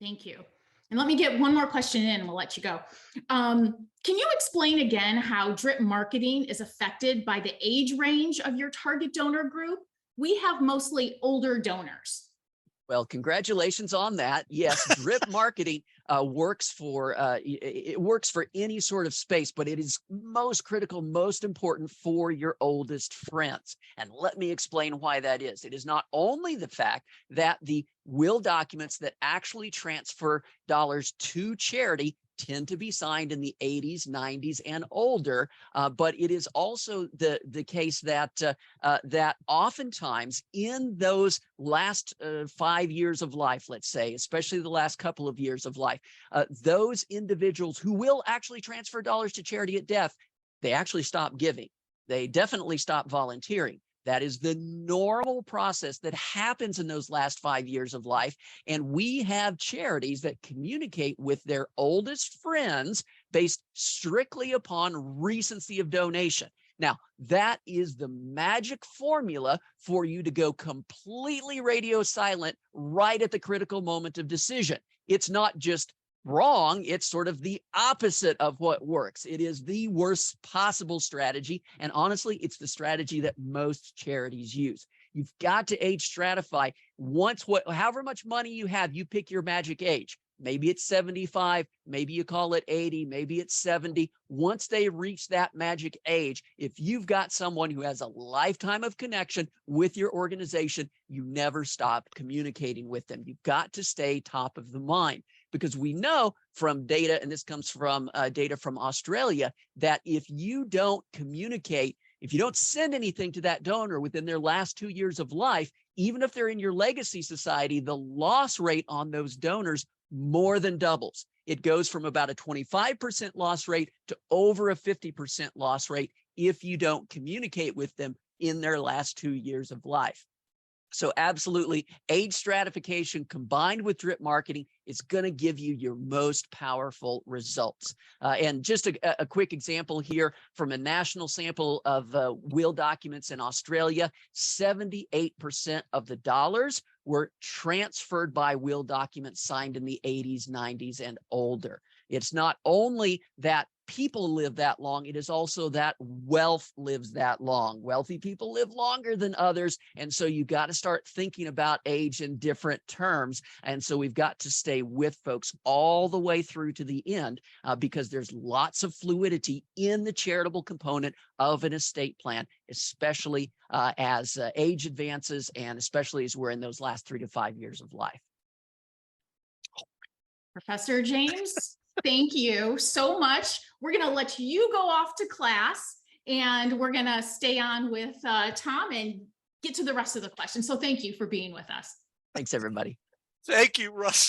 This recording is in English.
Thank you. And let me get one more question in and we'll let you go. Can you explain again how drip marketing is affected by the age range of your target donor group? We have mostly older donors. Well, congratulations on that. Yes, drip marketing works for it works for any sort of space, but it is most critical, most important for your oldest friends. And let me explain why that is. It is not only the fact that the will documents that actually transfer dollars to charity tend to be signed in the 80s, 90s, and older, but it is also the case that that oftentimes in those last 5 years of life, let's say, especially the last couple of years of life, those individuals who will actually transfer dollars to charity at death, they actually stop giving. They definitely stop volunteering. That is the normal process that happens in those last 5 years of life. And we have charities that communicate with their oldest friends based strictly upon recency of donation. Now, that is the magic formula for you to go completely radio silent right at the critical moment of decision. It's not just wrong, it's sort of the opposite of what works. It is the worst possible strategy. And honestly, it's the strategy that most charities use. You've got to age stratify. However much money you have, you pick your magic age. Maybe it's 75, maybe you call it 80, maybe it's 70. Once they reach that magic age, if you've got someone who has a lifetime of connection with your organization, you never stop communicating with them. You've got to stay top of the mind, because we know from data, and this comes from data from Australia, that if you don't communicate, if you don't send anything to that donor within their last 2 years of life, even if they're in your legacy society, the loss rate on those donors more than doubles. It goes from about a 25% loss rate to over a 50% loss rate if you don't communicate with them in their last 2 years of life. So absolutely, age stratification combined with drip marketing is going to give you your most powerful results. And just a quick example here from a national sample of will documents in Australia, 78% of the dollars were transferred by will documents signed in the 80s, 90s, and older. It's not only that people live that long, it is also that wealth lives that long. Wealthy people live longer than others, and so you got to start thinking about age in different terms. And so we've got to stay with folks all the way through to the end, because there's lots of fluidity in the charitable component of an estate plan, especially as age advances, and especially as we're in those last 3 to 5 years of life. Professor James, thank you so much. We're going to let you go off to class, and we're going to stay on with Tom and get to the rest of the questions. So thank you for being with us. Thanks, everybody. Thank you, Russ.